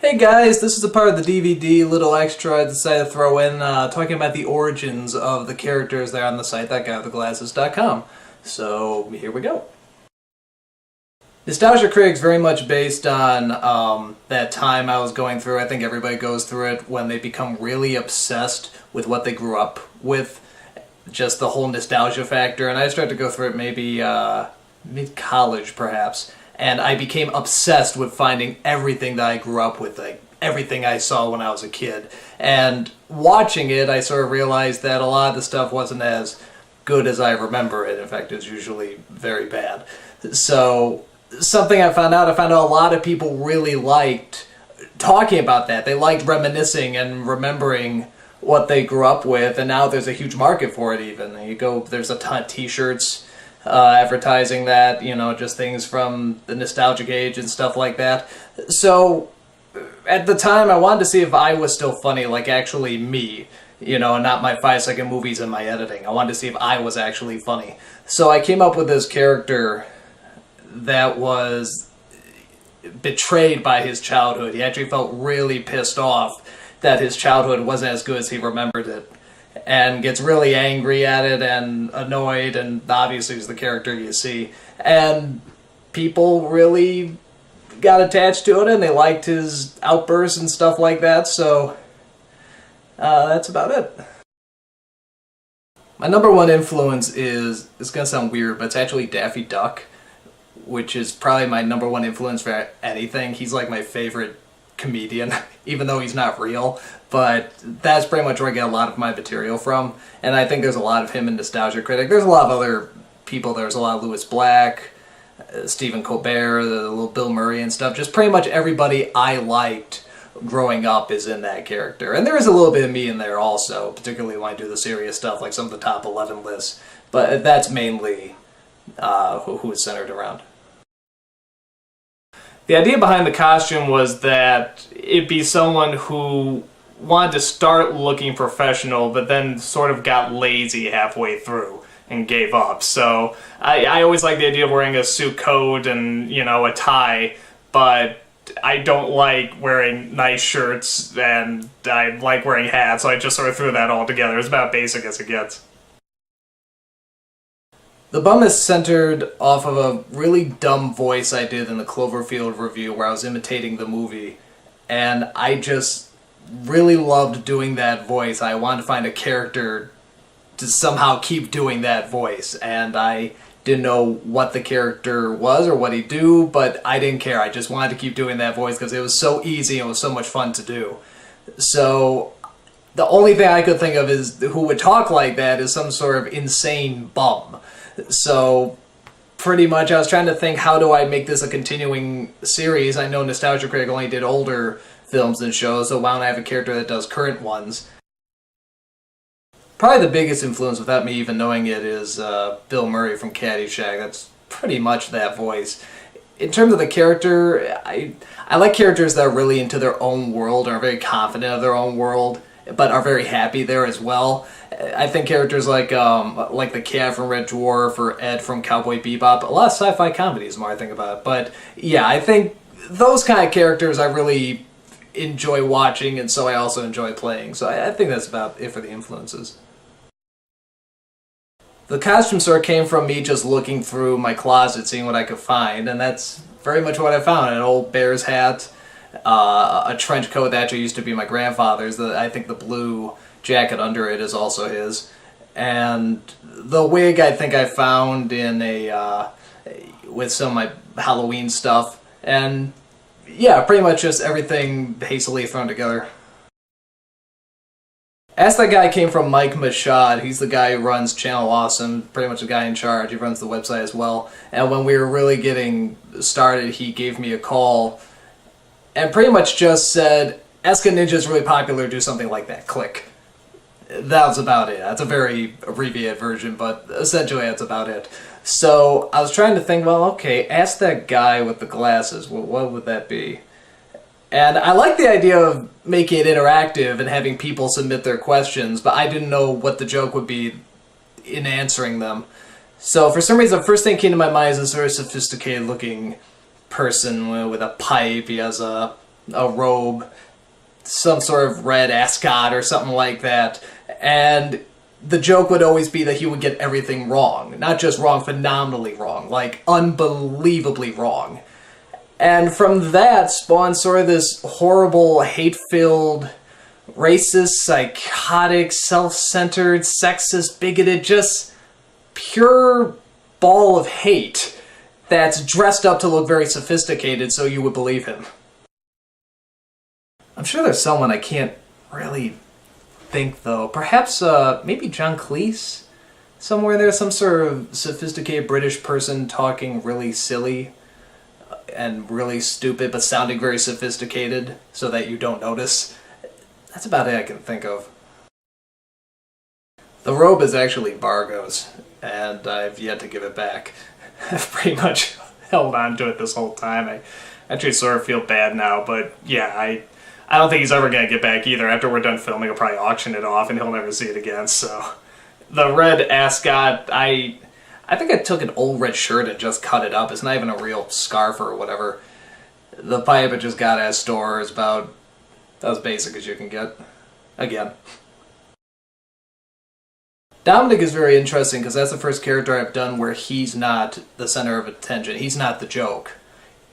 Hey guys, this is a part of the DVD little extra I decided to throw in, talking about the origins of the characters there on the site, thatguywiththeglasses.com. So, here we go. Nostalgia Critic's very much based on that time I was going through. I think everybody goes through it when they become really obsessed with what they grew up with. Just the whole nostalgia factor, and I started to go through it maybe mid-college perhaps. And I became obsessed with finding everything that I grew up with, like everything I saw when I was a kid. And watching it, I sort of realized that a lot of the stuff wasn't as good as I remember it. In fact, it was usually very bad. So, something I found out a lot of people really liked talking about that. They liked reminiscing and remembering what they grew up with, and now there's a huge market for it even. There's a ton of t-shirts, advertising that, just things from the nostalgic age and stuff like that. So, at the time, I wanted to see if I was still funny, like actually me, and not my 5-second movies and my editing. I wanted to see if I was actually funny. So I came up with this character that was betrayed by his childhood. He actually felt really pissed off that his childhood wasn't as good as he remembered it, and gets really angry at it and annoyed, and obviously is the character you see. And people really got attached to it, and they liked his outbursts and stuff like that, so that's about it. My number one influence is, it's going to sound weird, but it's actually Daffy Duck, which is probably my number one influence for anything. He's like my favorite comedian, even though he's not real, but that's pretty much where I get a lot of my material from, and I think there's a lot of him in Nostalgia Critic. There's a lot of other people. There's a lot of Louis Black, Stephen Colbert, the little Bill Murray and stuff. Just pretty much everybody I liked growing up is in that character, and there is a little bit of me in there also, particularly when I do the serious stuff, like some of the top 11 lists, but that's mainly who it's centered around. The idea behind the costume was that it'd be someone who wanted to start looking professional, but then sort of got lazy halfway through and gave up. So I always like the idea of wearing a suit coat and, a tie, but I don't like wearing nice shirts, and I like wearing hats, so I just sort of threw that all together. It's about basic as it gets. The bum is centered off of a really dumb voice I did in the Cloverfield review where I was imitating the movie, and I just really loved doing that voice. I wanted to find a character to somehow keep doing that voice, and I didn't know what the character was or what he'd do, but I didn't care. I just wanted to keep doing that voice because it was so easy and it was so much fun to do. So the only thing I could think of is who would talk like that is some sort of insane bum. So, pretty much I was trying to think, how do I make this a continuing series? I know Nostalgia Critic only did older films and shows, so why don't I have a character that does current ones? Probably the biggest influence, without me even knowing it, is Bill Murray from Caddyshack. That's pretty much that voice. In terms of the character, I like characters that are really into their own world, are very confident of their own world, but are very happy there as well. I think characters like the Cat from Red Dwarf or Ed from Cowboy Bebop, a lot of sci-fi comedies, the more I think about it. But yeah, I think those kind of characters I really enjoy watching, and so I also enjoy playing. So I think that's about it for the influences. The costume store came from me just looking through my closet, seeing what I could find, and that's very much what I found. An old Bears hat, a trench coat that actually used to be my grandfather's. I think the blue jacket under it is also his, and the wig I think I found in with some of my Halloween stuff, and yeah, pretty much just everything hastily thrown together. Ask That Guy came from Mike Mashad. He's the guy who runs Channel Awesome, pretty much the guy in charge. He runs the website as well, and when we were really getting started, he gave me a call and pretty much just said, Eska Ninja is really popular, do something like that, click. That was about it. That's a very abbreviated version, but essentially that's about it. So I was trying to think, well, okay, ask that guy with the glasses. Well, what would that be? And I like the idea of making it interactive and having people submit their questions, but I didn't know what the joke would be in answering them. So for some reason, the first thing that came to my mind is this very sophisticated looking person with a pipe. He has a a robe, some sort of red ascot or something like that, and the joke would always be that he would get everything wrong. Not just wrong, phenomenally wrong, like unbelievably wrong. And from that spawned sort of this horrible, hate-filled, racist, psychotic, self-centered, sexist, bigoted, just pure ball of hate that's dressed up to look very sophisticated so you would believe him. I'm sure there's someone I can't really think, though. Perhaps, maybe John Cleese? Somewhere there's some sort of sophisticated British person talking really silly and really stupid, but sounding very sophisticated so that you don't notice. That's about it I can think of. The robe is actually Vargo's, and I've yet to give it back. I've pretty much held on to it this whole time. I actually sort of feel bad now, but yeah, I don't think he's ever going to get back either. After we're done filming, he'll probably auction it off, and he'll never see it again, so... The red ascot, I think I took an old red shirt and just cut it up. It's not even a real scarf or whatever. The pipe I just got at a store is about as basic as you can get. Again. Dominic is very interesting because that's the first character I've done where he's not the center of attention. He's not the joke.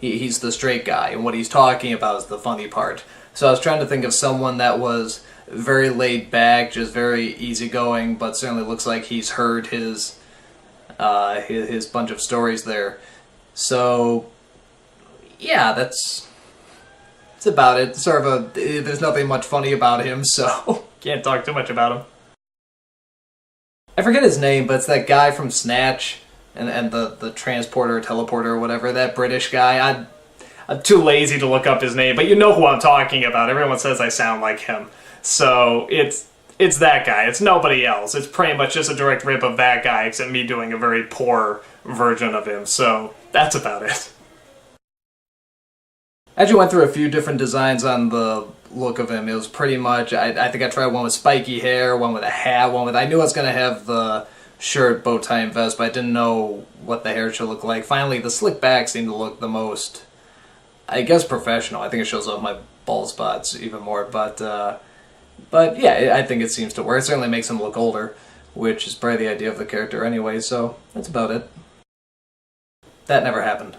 He's the straight guy, and what he's talking about is the funny part. So I was trying to think of someone that was very laid back, just very easygoing, but certainly looks like he's heard his bunch of stories there. So yeah, that's about it. Sort of there's nothing much funny about him, so can't talk too much about him. I forget his name, but it's that guy from Snatch and the transporter, teleporter, or whatever, that British guy. I'm too lazy to look up his name, but you know who I'm talking about. Everyone says I sound like him. So it's that guy. It's nobody else. It's pretty much just a direct rip of that guy, except me doing a very poor version of him. So that's about it. I actually went through a few different designs on the look of him. It was pretty much, I think I tried one with spiky hair, one with a hat, I knew I was going to have the shirt, bow tie, and vest, but I didn't know what the hair should look like. Finally, the slick back seemed to look the most, I guess, professional. I think it shows off my bald spots even more, but yeah, I think it seems to work. It certainly makes him look older, which is probably the idea of the character anyway, so that's about it. That never happened.